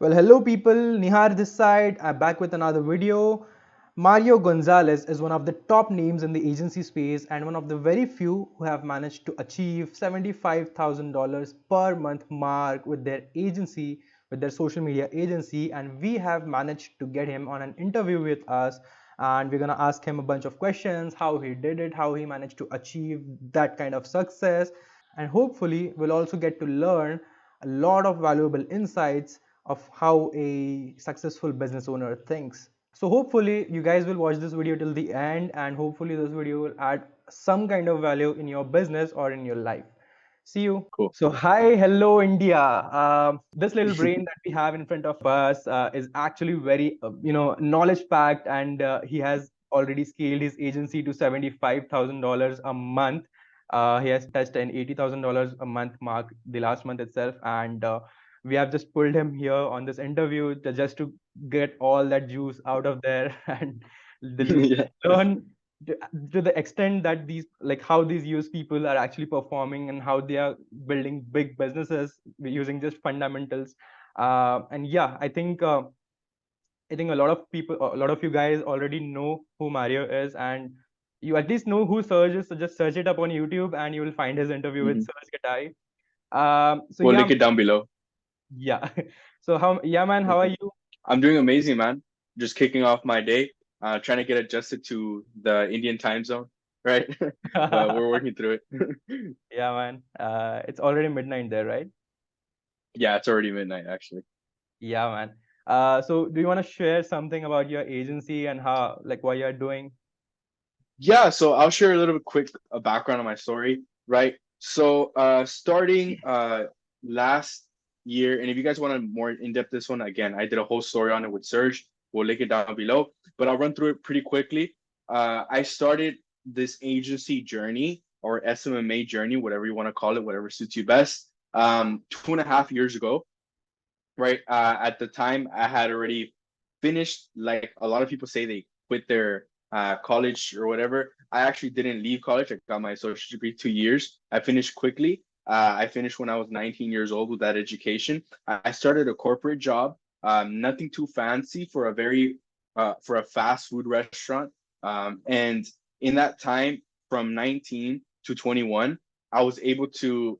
Well, hello people, Nihar this side. I'm back with another video. Mario Gonzalez is one of the top names in the agency space and one of the very few who have managed to achieve $75,000 per month mark with their agency, with their social media agency. And we have managed to get him on an interview with us. And we're going to ask him a bunch of questions, how he did it, how he managed to achieve that kind of success. And hopefully, we'll also get to learn a lot of valuable insights of how a successful business owner thinks. So hopefully you guys will watch this video till the end, and hopefully this video will add some kind of value in your business or in your life. See you. Cool. So hi, hello India. This little brain that we have in front of us is actually very knowledge packed, and he has already scaled his agency to $75,000 a month. He has touched an $80,000 a month mark the last month itself, and we have just pulled him here on this interview just to get all that juice out of there and Yeah. learn to the extent that these, like, how these use people are actually performing and how they are building big businesses using just fundamentals. And yeah, I think a lot of people, a lot of you guys already know who Mario is, and you at least know who Serge is. So just search it up on YouTube, and you will find his interview with Hmm. Serge Gattari. So We'll yeah, link it down below. yeah. So yeah, man, how are Mhm. you? I'm doing amazing, man. Just kicking off my day, trying to get adjusted to the Indian time zone, right? But we're working through it. Yeah, man. It's already midnight there, right? Yeah, it's already midnight, actually. Yeah, man. So do you want to share something about your agency and how, like, what you're doing? Yeah, so I'll share a little bit quick background on my story, right? So starting last year, and if you guys want a more in-depth this one, again, I did a whole story on it with Serge. We'll link it down below, but I'll run through it pretty quickly. I started this agency journey or SMMA journey, whatever you want to call it, whatever suits you best, 2.5 years ago, right? At the time, I had already finished. Like a lot of people say, they quit their college or whatever. I actually didn't leave college. I got my associate degree 2 years. I finished quickly. I finished when I was 19 years old with that education. I started a corporate job, nothing too fancy for a fast food restaurant. And in that time, from 19 to 21, I was able to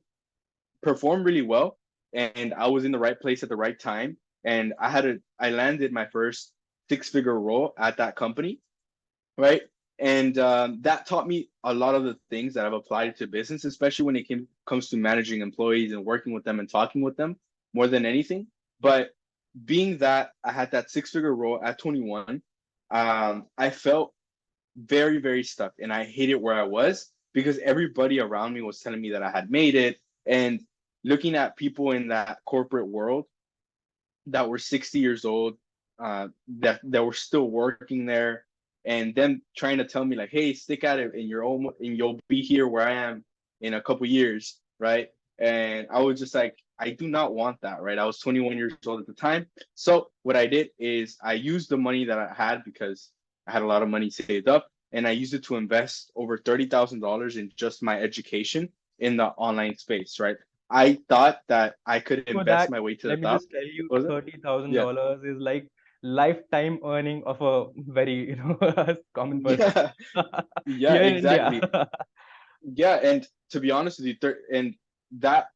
performed really well, and I was in the right place at the right time. And I landed my first six-figure role at that company, right? And that taught me a lot of the things that I've applied to business, especially when comes to managing employees and working with them and talking with them more than anything. But being that I had that six-figure role at 21, I felt very, very stuck, and I hated where I was because everybody around me was telling me that I had made it. And looking at people in that corporate world that were 60 years old, that were still working there, and them trying to tell me like, "Hey, stick at it, and you'll be here where I am in a couple years," right? And I was just like, I do not want that, right? I was 21 years old at the time. So what I did is I used the money that I had because I had a lot of money saved up, and I used it to invest over $30,000 in just my education in the online space, right? I thought that I could For invest that, my way to the let me top. just tell you, Was it? Yeah. $30,000 is like lifetime earning of a very, common person Yeah. Yeah, here in India. exactly. Yeah, and to be honest with you, and that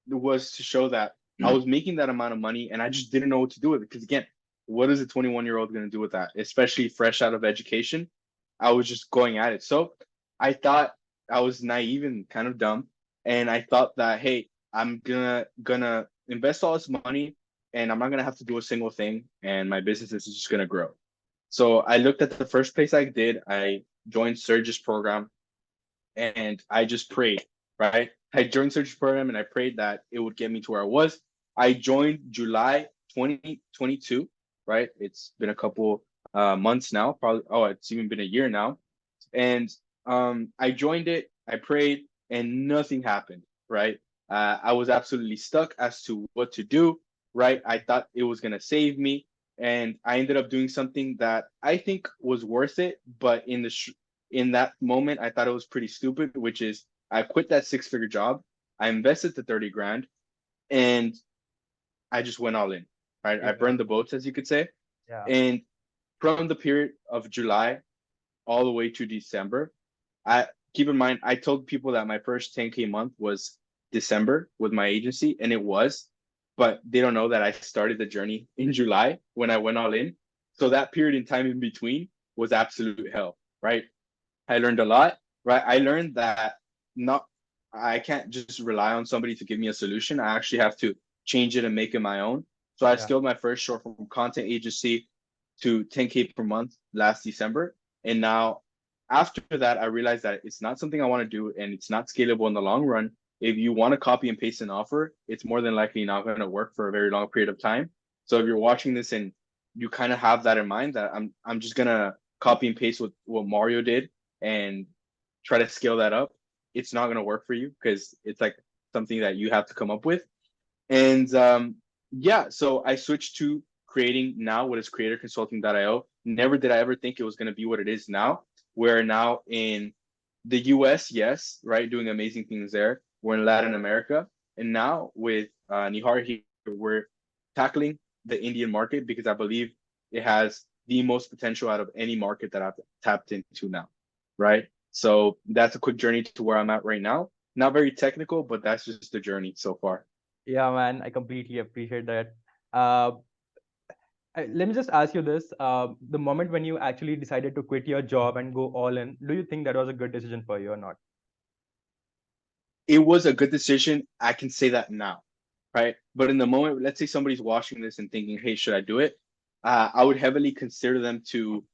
was to show that I was making that amount of money and I just didn't know what to do with it. Because again, what is a 21-year-old going to do with that, especially fresh out of education? I was just going at it. So I thought I was naive and kind of dumb, and I thought that, hey, I'm gonna invest all this money, and I'm not gonna have to do a single thing, and my business is just gonna grow. So I looked at the first place I did. I joined Surge's program, and I just prayed, right? I joined Surge's program and I prayed that it would get me to where I was. I joined July 2022, right? It's been a couple months now, probably. Oh, it's even been a year now. And I joined it, I prayed, and nothing happened, right? I was absolutely stuck as to what to do, right? I thought it was going to save me. And I ended up doing something that I think was worth it. But in that moment, I thought it was pretty stupid, which is I quit that six-figure job. I invested the 30 grand, and I just went all in. right? I Yeah. burned the boats, as you could say. Yeah. And from the period of July all the way to December, I keep in mind I told people that my first 10K month was December with my agency, and it was, but they don't know that I started the journey in July when I went all in. So that period in time in between was absolute hell, right? I learned a lot, right? I learned that not I can't just rely on somebody to give me a solution. I actually have to change it and make it my own. So I Yeah. scaled my first short form content agency to 10K per month last December. And now after that, I realized that it's not something I want to do and it's not scalable in the long run. If you want to copy and paste an offer, it's more than likely not going to work for a very long period of time. So if you're watching this and you kind of have that in mind that I'm just gonna copy and paste what Mario did and try to scale that up, it's not going to work for you because it's like something that you have to come up with. And yeah, so I switched to creating now what is creatorconsulting.io. Never did I ever think it was going to be what it is now. We're now in the US, yes, right, doing amazing things there. We're in Latin America. And now with Nihar here, we're tackling the Indian market because I believe it has the most potential out of any market that I've tapped into now, right? So that's a quick journey to where I'm at right now. Not very technical, but that's just the journey so far. Yeah, man, I completely appreciate that. Uh, Let me just ask you this. The moment when you actually decided to quit your job and go all in, do you think that was a good decision for you or not? It was a good decision. I can say that now, right? But in the moment, let's say somebody's watching this and thinking, "Hey, should I do it?" I would heavily consider them to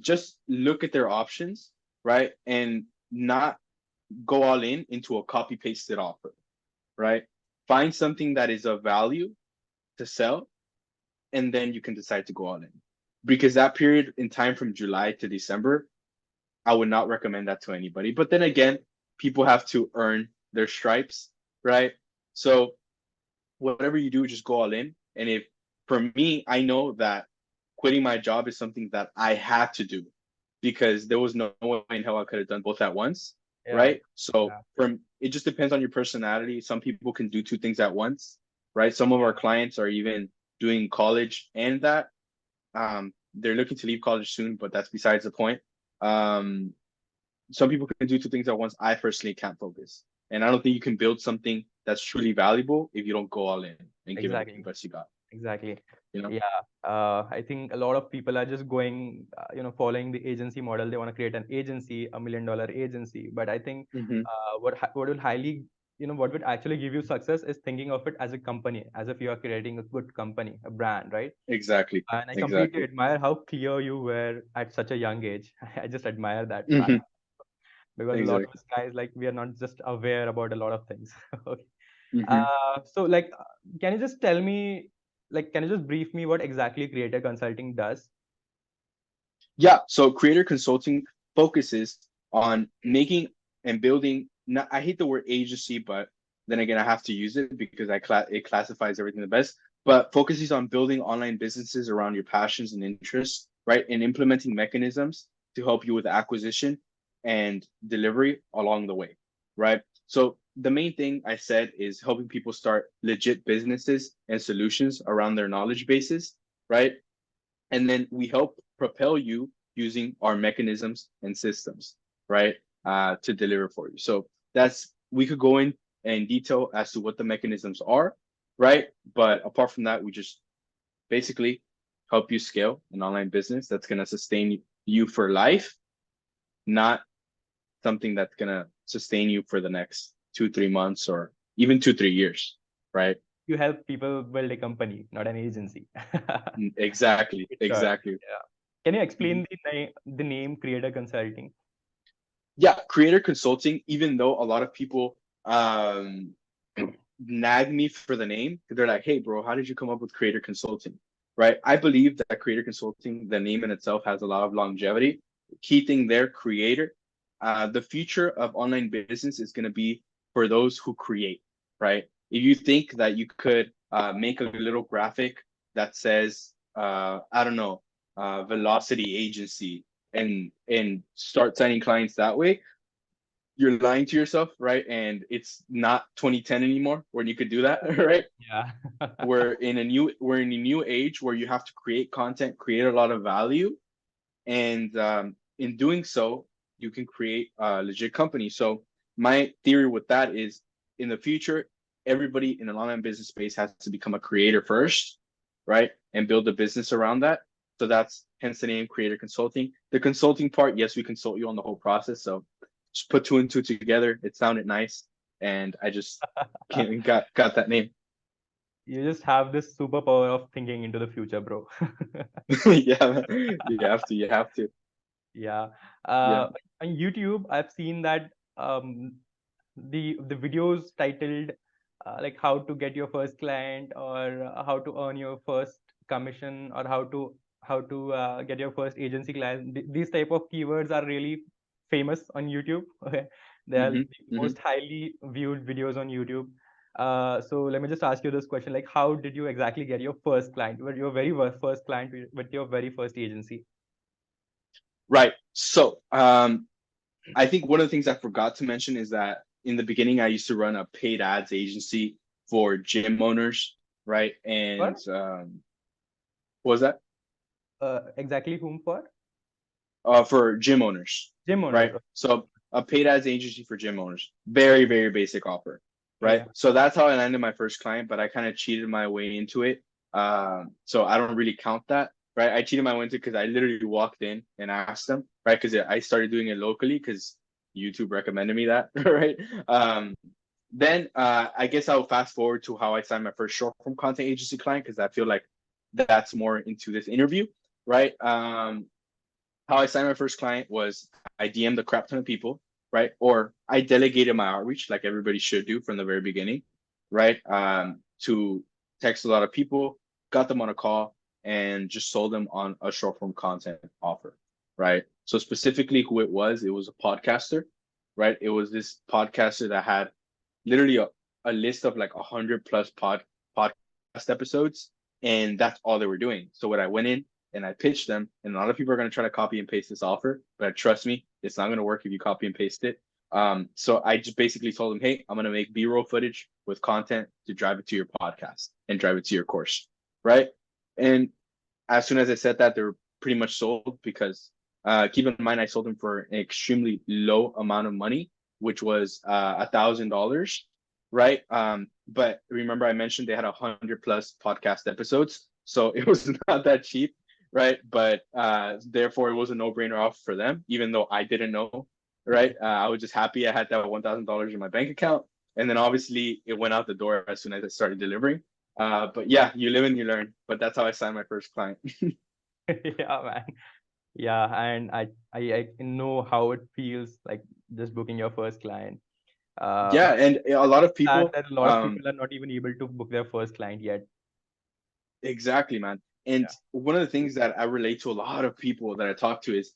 just look at their options, right, and not go all in into a copy pasted offer, right? Find something that is of value to sell, and then you can decide to go all in. Because that period in time from July to December, I would not recommend that to anybody. But then again, people have to earn their stripes, right? So whatever you do, just go all in. And if for me, I know that quitting my job is something that I had to do because there was no way in hell I could have done both at once, Yeah. right? So Yeah. from it just depends on your personality. Some people can do two things at once, right? Some of our Yeah. clients are even doing college and that. They're looking to leave college soon, but that's besides the point. Um, some people can do two things at once. I personally can't focus. And I don't think you can build something that's truly valuable if you don't go all in and give it the Exactly. best you got, Exactly. you know? Yeah. I think a lot of people are just going, following the agency model. They want to create an agency, $1 million agency. But I think Mm-hmm. what will highly, what would actually give you success is thinking of it as a company, as if you are creating a good company, a brand, right? Exactly. And I completely Exactly. admire how clear you were at such a young age. I just admire that fact Mm-hmm. because a lot of Exactly. us guys, like, we are not just aware about a lot of things. Okay. Mm-hmm. So, like, can you just tell me, like, can you just brief me what exactly creator consulting does? Yeah. So creator consulting focuses on making and building. Not, I hate the word agency, but then again, I have to use it because it classifies everything the best. But focuses on building online businesses around your passions and interests, right, and implementing mechanisms to help you with acquisition and delivery along the way, right. So the main thing I said is helping people start legit businesses and solutions around their knowledge bases, right, and then we help propel you using our mechanisms and systems, right, to deliver for you. So that's we could go in detail as to what the mechanisms are, right? But apart from that, we just basically help you scale an online business that's going to sustain you for life, not something that's going to sustain you for the next 2 3 months or even 2 3 years, right? You help people build a company, not an agency. Exactly, It's short. exactly. Yeah. Can you Mhm. explain the name creator consulting? Yeah, creator consulting, even though a lot of people um nag me for the name, they're like, hey bro, how did you come up with creator consulting? Right? I believe that creator consulting, the name in itself has a lot of longevity. Key thing there, creator. The future of online business is going to be for those who create, right? If you think that you could make a little graphic that says, I don't know, velocity agency and start signing clients that way, you're lying to yourself, right? And it's not 2010 anymore when you could do that, right? Yeah. We're in a new age where you have to create content, create a lot of value, and in doing so, you can create a legit company. So my theory with that is, in the future, everybody in an online business space has to become a creator first, right? And build a business around that. So that's hence the name creator consulting. The consulting part, yes, we consult you on the whole process. So just put two and two together. It sounded nice, and I just got that name. You just have this superpower of thinking into the future, bro. Yeah, you have to. You have to. Yeah. Yeah. On YouTube, I've seen that um, the videos titled like how to get your first client, or how to earn your first commission, or how to get your first agency client. These type of keywords are really famous on YouTube. Okay, they are Hmm. the Hmm. most highly viewed videos on YouTube. So let me just ask you this question: like, how did you exactly get your first client, your very first client with your very first agency? Right. So, I think one of the things I forgot to mention is that in the beginning, I used to run a paid ads agency for gym owners, right? And For what was that? exactly whom for? For gym owners, Gym right? owners. So a paid ads agency for gym owners, very, very basic offer, right? Yeah. So that's how I landed my first client, but I kind of cheated my way into it. So I don't really count that, right? I cheated my way into it because I literally walked in and asked them, right? Because I started doing it locally because YouTube recommended me that, right? Then I guess I'll fast forward to how I signed my first short form content agency client because I feel like that's more into this interview, right? How I signed my first client was I DM'd a crap ton of people, right? Or I delegated my outreach like everybody should do from the very beginning, right? To text a lot of people, got them on a call, and just sold them on a short form content offer, right? So specifically who it was a podcaster, right? It was this podcaster that had literally a list of like 100 plus podcast episodes, and that's all they were doing. So what I went in and I pitched them, and a lot of people are going to try to copy and paste this offer, but trust me, it's not going to work if you copy and paste it. So I just basically told them, hey, I'm going to make B-roll footage with content to drive it to your podcast and drive it to your course, right? And as soon as I said that, they were pretty much sold because keep in mind I sold them for an extremely low amount of money, which was $1,000, right? But remember I mentioned they had 100 plus podcast episodes, so it was not that cheap, right? But therefore it was a no-brainer offer for them, even though I didn't know, right? I was just happy I had that $1,000 in my bank account, and then obviously it went out the door as soon as I started delivering. But yeah, you live and you learn. But that's how I signed my first client. Yeah, man. Yeah, and I know how it feels like just booking your first client. Yeah, But and a lot of sad people, that a lot of people are not even able to book their first client yet. exactly, man. And Yeah. one of the things that I relate to a lot of people that I talk to is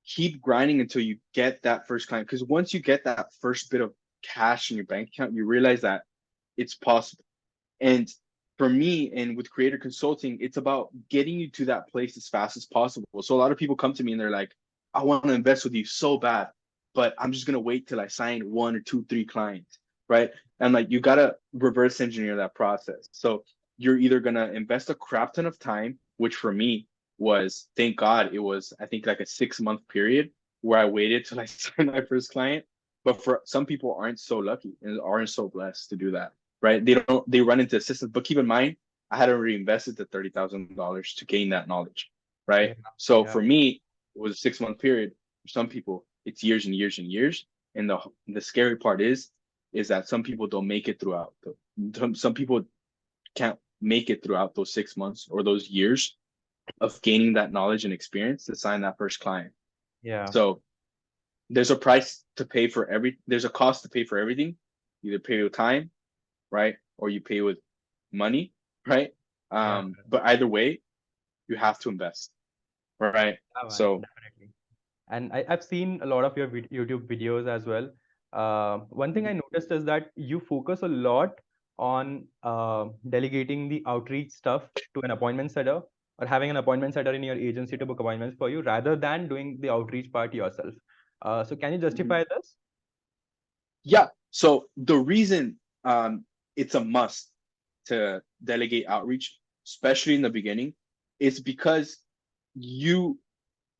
keep grinding until you get that first client. Because once you get that first bit of cash in your bank account, you realize that it's possible. And for me, and with creator consulting, it's about getting you to that place as fast as possible. So a lot of people come to me and they're like, I want to invest with you so bad, but I'm just going to wait till I sign one or two, three clients, right? And like, you got to reverse engineer that process. So you're either going to invest a crap ton of time, which for me was, thank God, it was, I think, like a 6 month period where I waited till I signed my first client. But for some people aren't so lucky and aren't so blessed to do that, right? They run into systems. But keep in mind, I had already invested the $30,000 to gain that knowledge, right? Yeah. So Yeah. for me, it was a 6 month period. For some people, it's years and years and years. And the scary part is that some people don't make it throughout. Some people can't make it throughout those 6 months or those years of gaining that knowledge and experience to sign that first client. Yeah. So there's a price to pay for there's a cost to pay for everything. You either pay with time, right? Or you pay with money, right? Yeah. But either way, you have to invest, right? Yeah, man, So, definitely. And I've seen a lot of your YouTube videos as well. One thing I noticed is that you focus a lot on delegating the outreach stuff to an appointment setter, or having an appointment setter in your agency to book appointments for you, rather than doing the outreach part yourself. So can you mhm. justify this? Yeah. So the reason it's a must to delegate outreach, especially in the beginning, is because you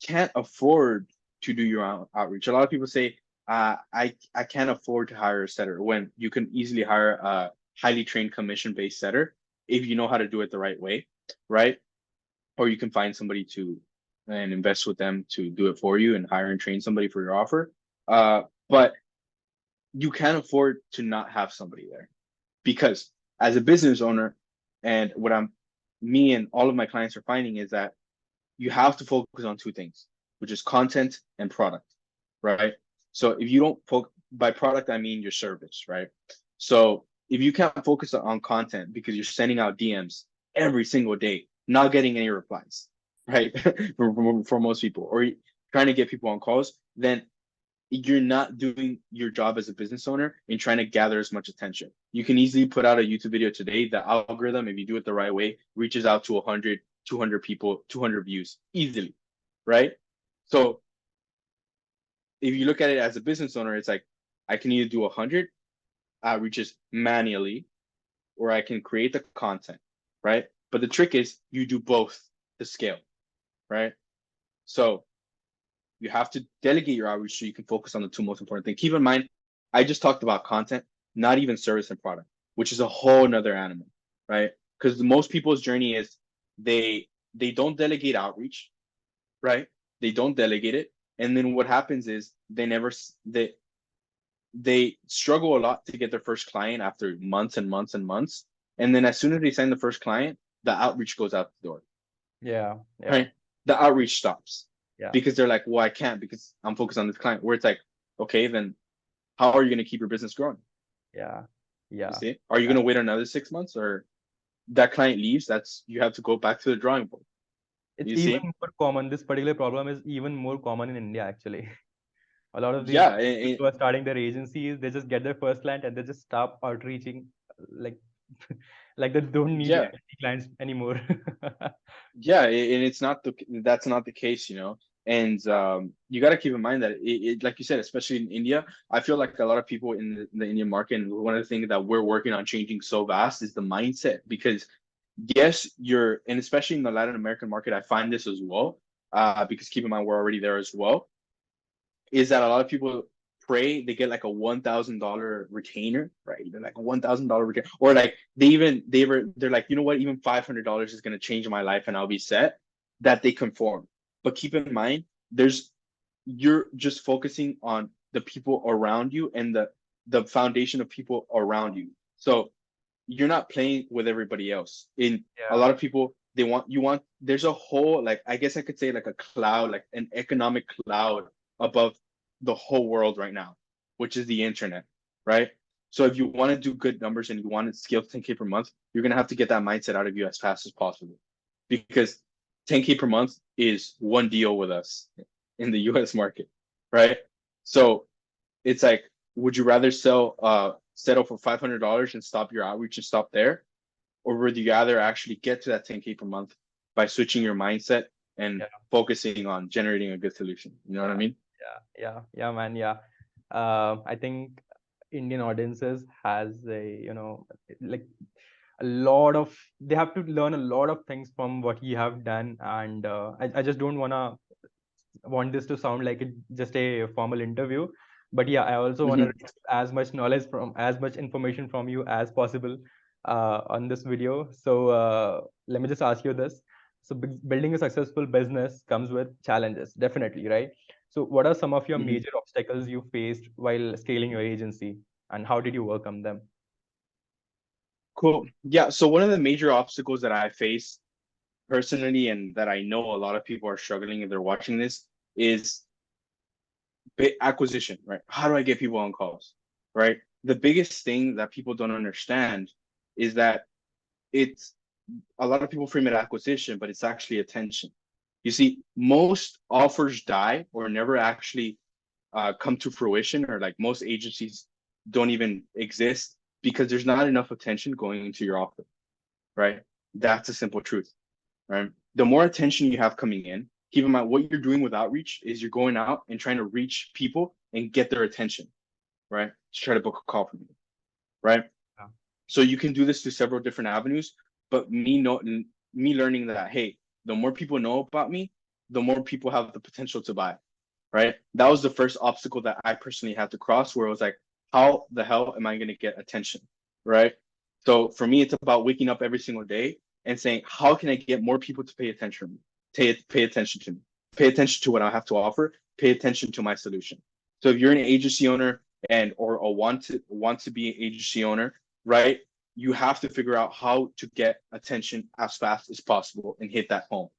can't afford to do your own outreach. A lot of people say, I can't afford to hire a setter when you can easily hire a highly trained commission based setter if you know how to do it the right way, right? Or you can find somebody to and invest with them to do it for you and hire and train somebody for your offer. But you can't afford to not have somebody there because as a business owner, and what me and all of my clients are finding is that you have to focus on two things, which is content and product, right? So if you don't focus by product, I mean your service, right? So if you can't focus on content because you're sending out DMs every single day, not getting any replies, right? For most people, or trying to get people on calls, then you're not doing your job as a business owner and trying to gather as much attention. You can easily put out a YouTube video today. The algorithm, if you do it the right way, reaches out to 100, 200 people, 200 views easily, right? So if you look at it as a business owner, it's like I can either do 100 outreaches manually or I can create the content, right? But the trick is you do both to scale, right? So you have to delegate your outreach so you can focus on the two most important things. Keep in mind, I just talked about content, not even service and product, which is a whole nother animal, right? Because most people's journey is they don't delegate outreach, right? They don't delegate it, and then what happens is they struggle a lot to get their first client after months and months and months, and then as soon as they sign the first client, the outreach goes out the door, Yeah, yeah, right? The outreach stops yeah, because they're like, well, I can't because I'm focused on this client. Where it's like, okay, then how are you going to keep your business growing? yeah, You yeah. see, are you going to wait another 6 months or that client leaves? That's you have to go back to the drawing board. It's You even see, more common. This particular problem is even more common in India, actually. A lot of these yeah, people who are starting their agencies, they just get their first client and they just stop outreaching, like, like they don't need yeah, any clients anymore. yeah, and it's not that's not the case, And you got to keep in mind that like you said, especially in India, I feel like a lot of people in the Indian market, and one of the things that we're working on changing so vast is the mindset. Because yes, and especially in the Latin American market, I find this as well. Because keep in mind we're already there as well. Is that a lot of people pray they get like a $1,000 retainer, right? They're like a $1,000 retainer, or like they're like, you know what, even $500 is going to change my life and I'll be set. That they conform, but keep in mind, you're just focusing on the people around you and the foundation of people around you. So you're not playing with everybody else. In a Yeah, lot of people, there's a whole, like, I guess I could say like a cloud, like an economic cloud above the whole world right now, which is the internet, right? So if you want to do good numbers and you want to scale 10K per month, you're gonna have to get that mindset out of you as fast as possible, because 10K per month is one deal with us in the US market, right? So it's like, would you rather settle for $500 and stop your outreach and stop there, or would you rather actually get to that 10K per month by switching your mindset and yeah, focusing on generating a good solution? You know what I yeah, mean? yeah, man, yeah. I think Indian audiences has a, like, a lot of, they have to learn a lot of things from what you have done, and I just don't want this to sound like it just a formal interview, but yeah, I also want to Mm-hmm. as much knowledge from, as much information from you as possible on this video. So let me just ask you this. So building a successful business comes with challenges, definitely, right? So what are some of your Mm-hmm. major obstacles you faced while scaling your agency, and how did you overcome them? Cool. Yeah. So one of the major obstacles that I face personally, and that I know a lot of people are struggling if they're watching this, is acquisition, right? How do I get people on calls, right? The biggest thing that people don't understand is that it's a lot of people frame it acquisition, but it's actually attention. You see, most offers die or never actually come to fruition, or like most agencies don't even exist because there's not enough attention going into your offer, right? That's a simple truth, right? The more attention you have coming in, keep in mind what you're doing with outreach is you're going out and trying to reach people and get their attention, right? To try to book a call from you, right? Yeah. So you can do this through several different avenues, but me learning that, hey, the more people know about me, the more people have the potential to buy, right? That was the first obstacle that I personally had to cross, where it was like, how the hell am I going to get attention, right? So for me, it's about waking up every single day and saying, how can I get more people to pay attention to me, pay attention to me, pay attention to what I have to offer, pay attention to my solution. So if you're an agency owner and or a want to be an agency owner, right? You have to figure out how to get attention as fast as possible and hit that home,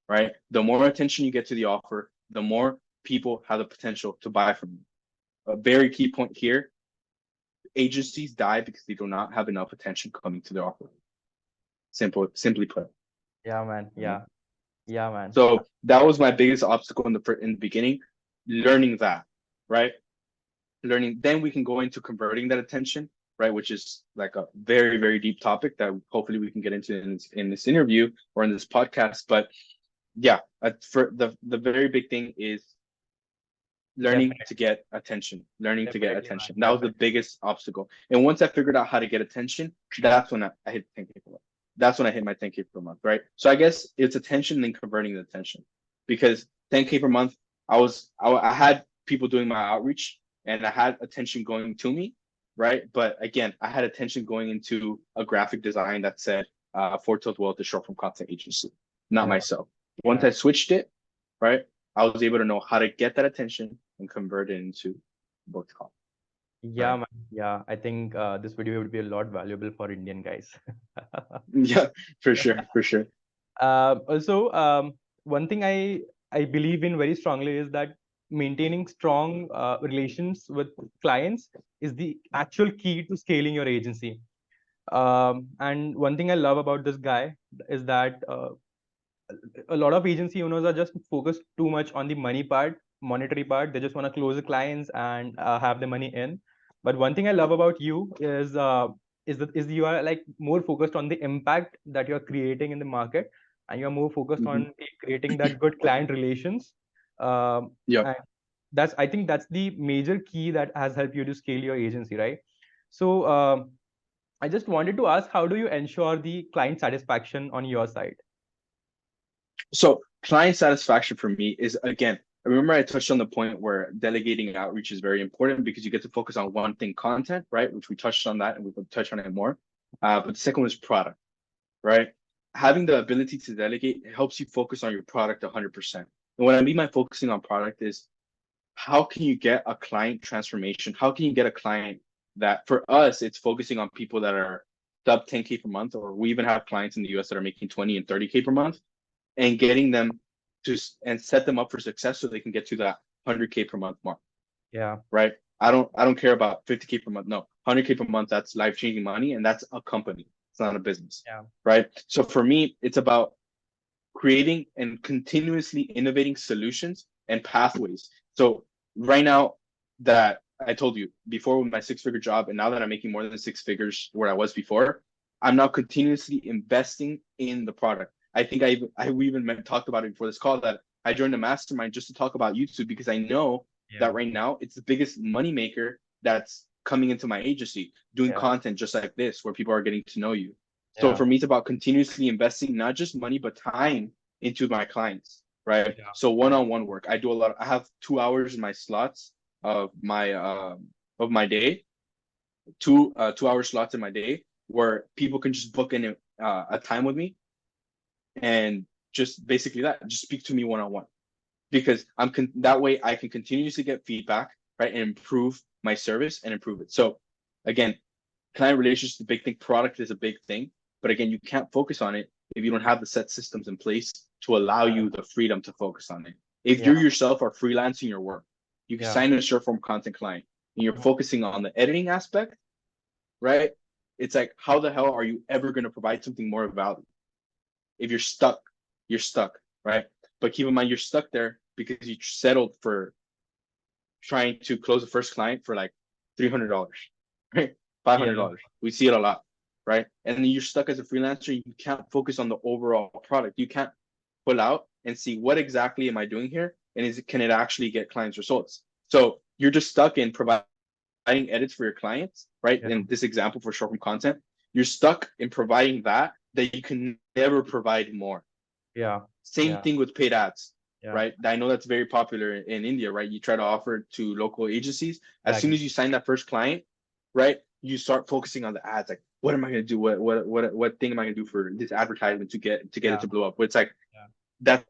right? The more attention you get to the offer, the more people have the potential to buy from you. A very key point here, agencies die because they do not have enough attention coming to their offer. Simply put. Yeah, man. Right? Yeah, man. So that was my biggest obstacle in the beginning, learning that, right? Learning, then we can go into converting that attention, right? Which is like a very, very deep topic that hopefully we can get into in this interview or in this podcast. But yeah, for the very big thing is learning to Definitely. get attention, learning to get Definitely, man. attention. That was the Definitely. biggest obstacle. And once I figured out how to get attention, that's when I hit 10K per month. That's when I hit my 10K per month, right? So I guess it's attention then converting the attention, because 10K per month, I had people doing my outreach and I had attention going to me, right? But again, I had attention going into a graphic design that said Foretold Wealth, the short form content agency, not Yeah. myself. Once Yeah. I switched it, right, I was able to know how to get that attention and convert it into booked call, Yeah, right? man. Yeah. I think this video would be a lot valuable for Indian guys. Yeah, for sure, for sure. Also, one thing I believe in very strongly is that maintaining strong relations with clients is the actual key to scaling your agency. And one thing I love about this guy is that a lot of agency owners are just focused too much on the money part, monetary part. They just want to close the clients and have the money in. But one thing I love about you is you are like more focused on the impact that you're creating in the market, and you're more focused Hmm. on creating that good client relations. Yep. And that's I think that's the major key that has helped you to scale your agency, right? So I just wanted to ask, how do you ensure the client satisfaction on your side? So client satisfaction for me is, again, I remember I touched on the point where delegating outreach is very important because you get to focus on one thing, content, right? Which we touched on that and we will touch on it more. But the second one is product, right? Having the ability to delegate helps you focus on your product 100%. And what I mean by focusing on product is, how can you get a client transformation? How can you get a client that, for us, it's focusing on people that are sub 10K per month, or we even have clients in the US that are making 20 and 30K per month, and getting them to and set them up for success so they can get to that 100K per month mark, Yeah, right? I don't care about 50K per month. No, 100K per month, that's life-changing money, and that's a company. It's not a business, yeah, right? So for me, it's about creating and continuously innovating solutions and pathways. So right now, that I told you before, with my six-figure job, and now that I'm making more than six figures where I was before, I'm now continuously investing in the product. I think we even talked about it before this call, that I joined a mastermind just to talk about YouTube, because I know that yeah, right now it's the biggest money maker that's coming into my agency, doing yeah, content just like this where people are getting to know you. So yeah, for me, it's about continuously investing not just money but time into my clients, right? yeah, So yeah, one-on-one work. I do a lot. I have 2 hours in my slots of my day, 2 hour slots in my day, where people can just book in a time with me, and just basically that, just speak to me one-on-one, because that way I can continuously get feedback, right, and improve my service and improve it. So again, client relations is a big thing, product is a big thing, but again, you can't focus on it if you don't have the set systems in place to allow you the freedom to focus on it. If yeah, you yourself are freelancing your work, you can yeah, sign a short form content client and you're mhm, focusing on the editing aspect, right? It's like, how the hell are you ever going to provide something more value? If you're stuck, right? But keep in mind, you're stuck there because you settled for trying to close the first client for like $300, right? yeah, $500. We see it a lot, right? And then you're stuck as a freelancer. You can't focus on the overall product. You can't pull out and see, what exactly am I doing here, and can it actually get clients results? So you're just stuck in providing providing edits for your clients, right? Yeah. In this example for short form content, you're stuck in providing that you can never provide more. Yeah. Same Yeah. thing with paid ads, Yeah. right? I know that's very popular in India, right? You try to offer it to local agencies. As soon Exactly. as you sign that first client, right, you start focusing on the ads. Like, what am I going to do? What thing am I going to do for this advertisement to get it Yeah. to blow up? It's like Yeah. that's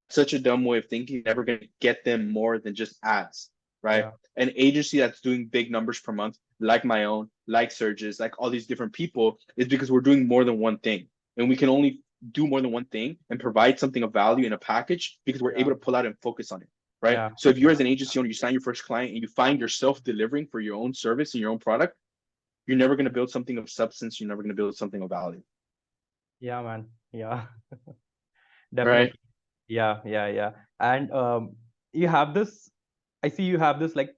such a dumb way of thinking. You're never going to get them more than just ads, right? Yeah. An agency that's doing big numbers per month, like my own, like Surge's, like all these different people, is because we're doing more than one thing, and we can only do more than one thing and provide something of value in a package because we're able Yeah. to pull out and focus on it, right? Yeah. So if you're Yeah. as an agency owner, you sign your first client and you find yourself delivering for your own service and your own product, you're never going to build something of substance. You're never going to build something of value, Yeah, man. Yeah. right? Definitely. Yeah. Yeah. Yeah. And you have this, I see you have this like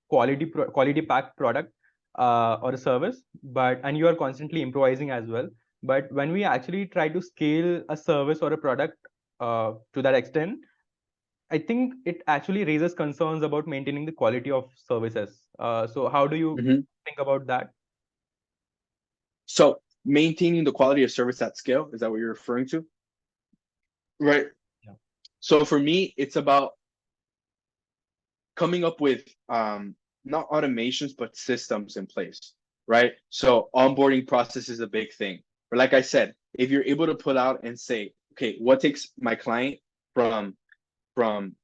quality pack product or a service, but and you are constantly improvising as well. But when we actually try to scale a service or a product to that extent, I think it actually raises concerns about maintaining the quality of services. So how do you Mm-hmm. think about that? So maintaining the quality of service at scale, is that what you're referring to? Right. Yeah. So for me, it's about coming up with not automations but systems in place, right? So onboarding process is a big thing. But like I said, if you're able to put out and say, okay, what takes my client from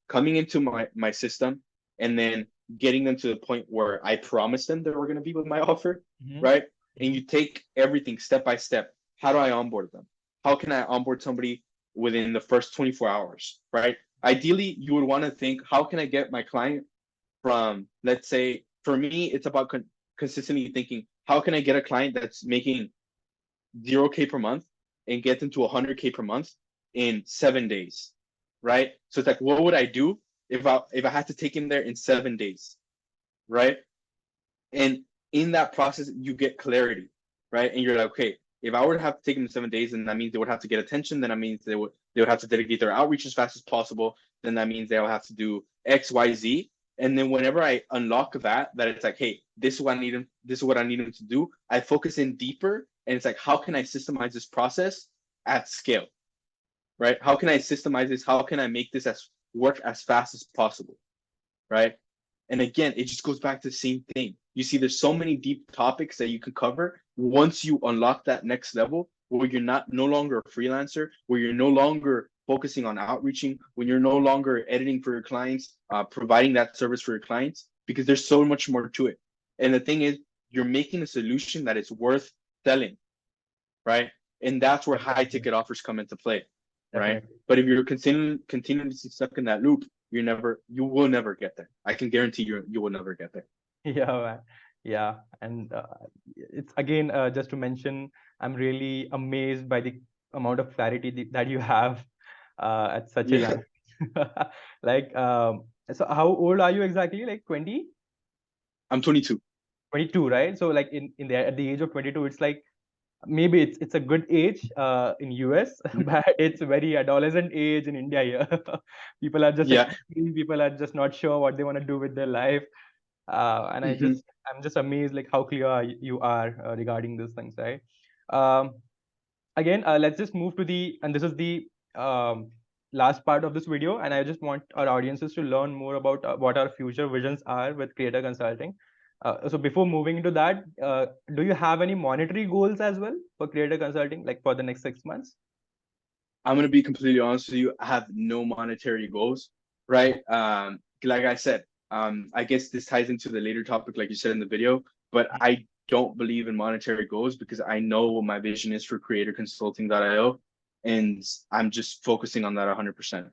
coming into my system and then getting them to the point where I promised them that we're going to be with my offer, Hmm. right? And Hmm. you take everything step by step. How do I onboard them? How can I onboard somebody within the first 24 hours, right? Ideally, you would want to think, how can I get my client from, let's say, for me, it's about consistently thinking, how can I get a client that's making 0K per month and get them to 100K per month in 7 days, right? So it's like, what would I do if I had to take him there in 7 days, right? And in that process, you get clarity, right? And you're like, okay, if I were to have to take them 7 days, then that means they would have to get attention. Then that means they would have to delegate their outreach as fast as possible. Then that means they'll have to do X, Y, Z. And then whenever I unlock that it's like, hey, this is what I need them. This is what I need them to do. I focus in deeper, and it's like, how can I systemize this process at scale, right? How can I systemize this? How can I make this as work as fast as possible, right? And again, it just goes back to the same thing. You see, there's so many deep topics that you can cover once you unlock that next level where you're no longer a freelancer, where you're no longer focusing on outreaching, when you're no longer editing for your clients, providing that service for your clients, because there's so much more to it. And the thing is, you're making a solution that is worth selling, right? And that's where high Definitely. ticket offers come into play, right? Definitely. But if you're continuously stuck in that loop, you will never get there. I can guarantee you will never get there. Yeah, man. Yeah, and it's again just to mention, I'm really amazed by the amount of clarity that you have at such a Yeah, young age. Like, so how old are you exactly? Like 20, I'm 22. 22, right? So like in the at the age of 22, it's like maybe it's a good age in US, but it's a very adolescent age in India here. People are just Yeah. exploring, people are just not sure what they want to do with their life. And Hmm. I'm just amazed like how clear you are regarding these things, right? Um, Again, let's just move to the, and this is the last part of this video, and I just want our audiences to learn more about what our future visions are with creator consulting. So before moving into that, do you have any monetary goals as well for creator consulting, like for the next 6 months? I'm gonna be completely honest with you. I have no monetary goals, right? Like I said, I guess this ties into the later topic, like you said in the video. But I don't believe in monetary goals because I know what my vision is for creatorconsulting.io, and I'm just focusing on that 100%.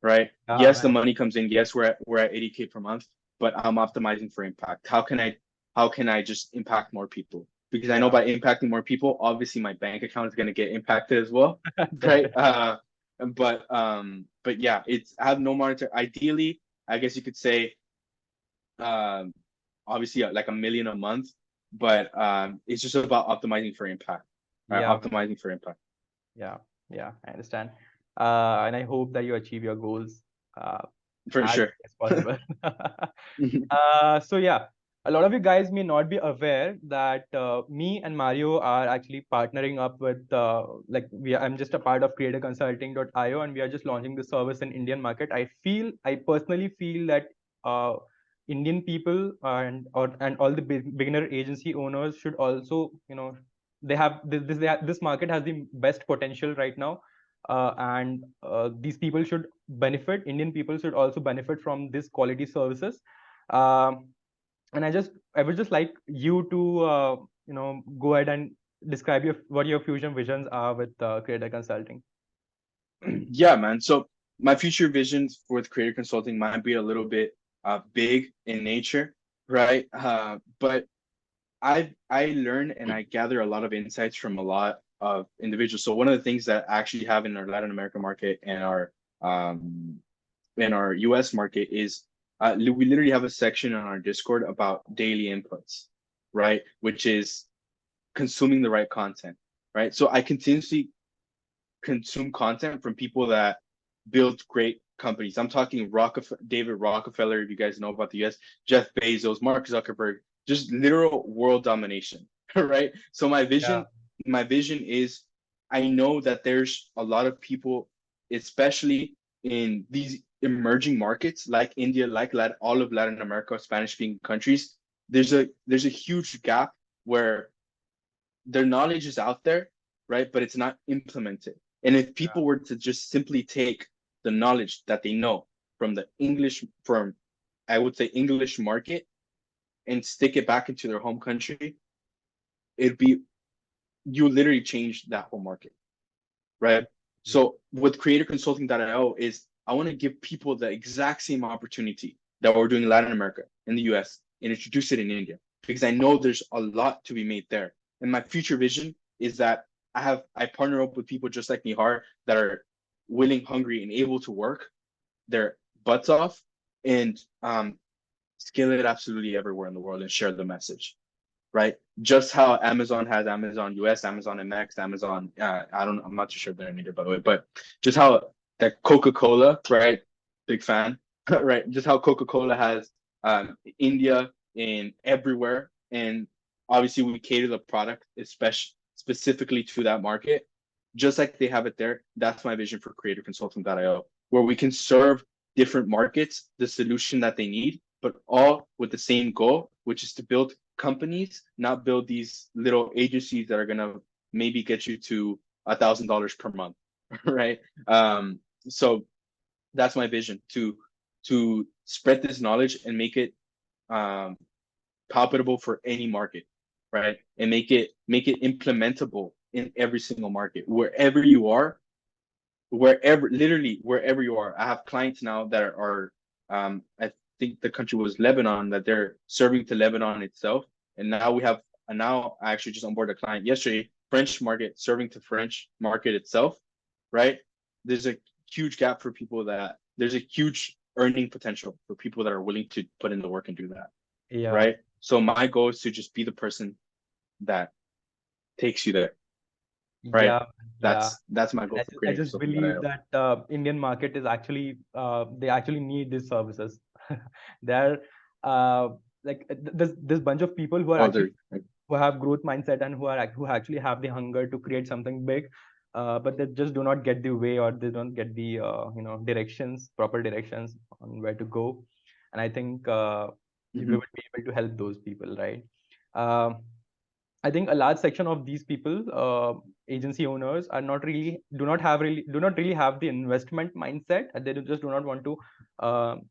Right? Yeah, Yes, the man. money comes in. Yes, we're at 80K per month, but I'm optimizing for impact. How can I just impact more people? Because I know Yeah. by impacting more people, obviously my bank account is going to get impacted as well, right? Definitely. But yeah, it's I have no monetary. Ideally, I guess you could say, um, obviously like a million a month, but it's just about optimizing for impact, right? Yeah, Optimizing for impact. yeah, yeah. I understand, and I hope that you achieve your goals. Uh, For as sure. as possible. So yeah, a lot of you guys may not be aware that me and Mario are actually partnering up with I'm just a part of creatorconsulting.io, and we are just launching the service in Indian market. I personally feel that Indian people and all the beginner agency owners should also, they have this market has the best potential right now, and these people should benefit. Indian people should also benefit from this quality services. Um, and I would just like you to go ahead and describe what your fusion visions are with creator consulting. Yeah, man. So my future visions with creator consulting might be a little bit big in nature, right? But I learn and I gather a lot of insights from a lot of individuals. So one of the things that I actually have in our Latin American market and our um, in our US market is we literally have a section on our Discord about daily inputs, right? Which is consuming the right content, right? So I continuously consume content from people that build great companies. I'm talking David Rockefeller, if you guys know about the US, Jeff Bezos, Mark Zuckerberg, just literal world domination, right? So Yeah. my vision is I know that there's a lot of people, especially in these emerging markets like India, like all of Latin America, Spanish speaking countries. There's a huge gap where their knowledge is out there, right? But it's not implemented. And if people were to just simply take the knowledge that they know from I would say English market and stick it back into their home country, it'd be, you literally change that whole market, right? So with creatorconsulting.io is I want to give people the exact same opportunity that we're doing in Latin America, in the US, and introduce it in India, because I know there's a lot to be made there. And my future vision is that I partner up with people just like Nihar that are willing, hungry, and able to work their butts off and scale it absolutely everywhere in the world and share the message, right? Just how Amazon has Amazon US, Amazon MX, Amazon. I'm not too sure if they're in either, by the way, but just how that Coca-Cola, right? Big fan, right? Just how Coca-Cola has India and everywhere, and obviously we cater the product, especially specifically to that market, just like they have it there. That's my vision for CreatorConsulting.io, where we can serve different markets the solution that they need, but all with the same goal, which is to build companies, not build these little agencies that are gonna maybe get you to $1,000 per month, right? So that's my vision, to spread this knowledge and make it um, palpable for any market, right? And make it implementable in every single market, wherever you are, literally wherever you are. I have clients now that I think the country was Lebanon, that they're serving to Lebanon itself. And now I actually just onboarded a client yesterday, French market, serving to French market itself, right? There's a huge gap for people there's a huge earning potential for people that are willing to put in the work and do that, Yeah. right? So my goal is to just be the person that takes you there, right? Yeah. Yeah. That's my And goal for I creating just something that believe that Indian market is actually they actually need these services. They're this bunch of people who are oh, actually there, like, who have growth mindset and who actually have the hunger to create something big, but they just do not get the way, or they don't get the proper directions on where to go. And I think we mhm. would be able to help those people, right? Um I think a large section of these people, agency owners, are not really do not really have the investment mindset. And just do not want to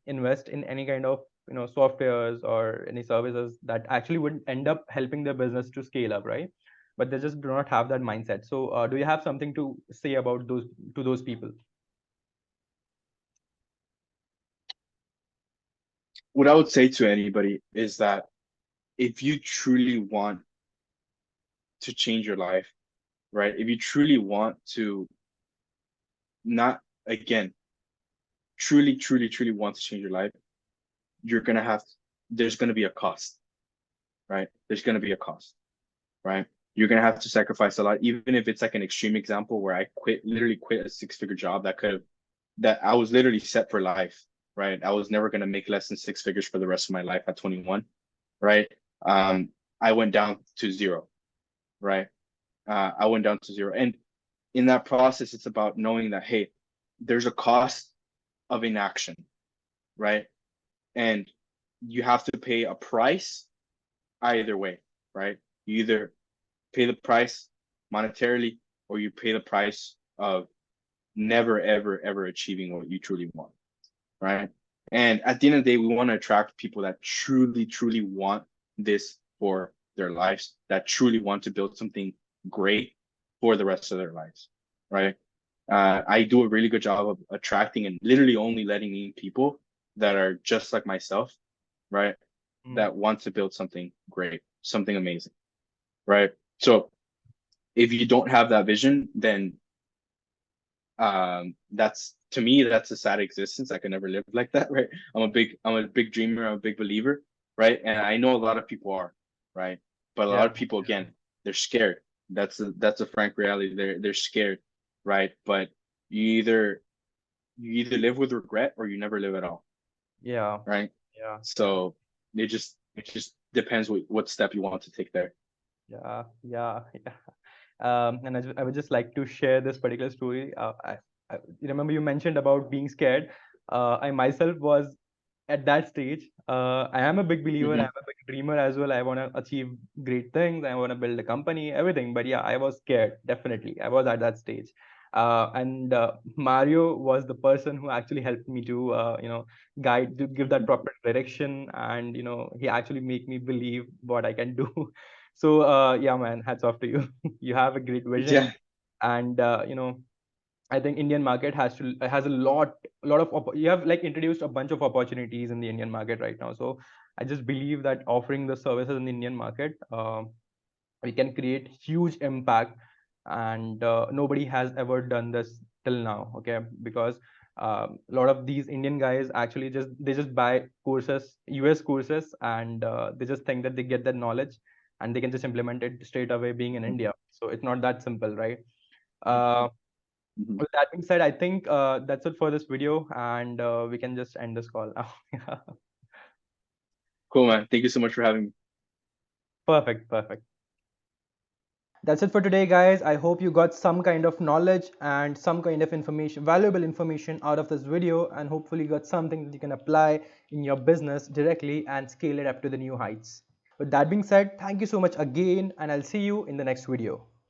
invest in any kind of softwares or any services that actually would end up helping their business to scale up, right? But they just do not have that mindset. So, do you have something to say about those people? What I would say to anybody is that if you truly want to change your life, right? If you truly want to not, again, truly want to change your life, you're gonna have, there's gonna be a cost, right? There's gonna be a cost, right? You're gonna have to sacrifice a lot, even if it's like an extreme example where literally quit a six-figure job that I was literally set for life, right? I was never going to make less than six figures for the rest of my life at 21, right? Um, I went down to zero, right? I went down to zero. And in that process, it's about knowing that, hey, there's a cost of inaction, right? And you have to pay a price either way, right? You either pay the price monetarily or you pay the price of never, ever, ever achieving what you truly want, right? And at the end of the day, we want to attract people that truly, truly want this for their lives, that truly want to build something great for the rest of their lives, right? I do a really good job of attracting and literally only letting in people that are just like myself, right? Mm. That want to build something great, something amazing, right? So if you don't have that vision, then that's to me that's a sad existence. I could never live like that, right? I'm a big dreamer, I'm a big believer, right? And I know a lot of people are, right? But a lot Yeah. of people, again, they're scared. That's a frank reality. They're scared, right? But you either live with regret or you never live at all, Yeah. right? Yeah. Yeah. So it just depends what step you want to take there. Yeah. Yeah. Yeah. And I would just like to share this particular story. You remember you mentioned about being scared. I myself was at that stage. I am a big believer. I'm Hmm. a big dreamer as well. I want to achieve great things. I want to build a company, everything. But yeah, I was scared. Definitely, I was at that stage. And Mario was the person who actually helped me to, guide, to give that proper direction, and he actually make me believe what I can do. So yeah, man, hats off to you. You have a great vision, Yeah, and I think Indian market has a lot of you have like introduced a bunch of opportunities in the Indian market right now. So I just believe that offering the services in the Indian market, we can create huge impact, and nobody has ever done this till now. Okay, because a lot of these Indian guys actually just buy courses, US courses, and they just think that they get that knowledge and they can just implement it straight away being in India. So it's not that simple, right? uh, mhm. with that being said, I think that's it for this video, and we can just end this call now. Cool, man. Thank you so much for having me. Perfect, perfect. That's it for today, guys. I hope you got some kind of knowledge and some kind of information, valuable information out of this video, and hopefully got something that you can apply in your business directly and scale it up to the new heights. With that being said, thank you so much again, and I'll see you in the next video.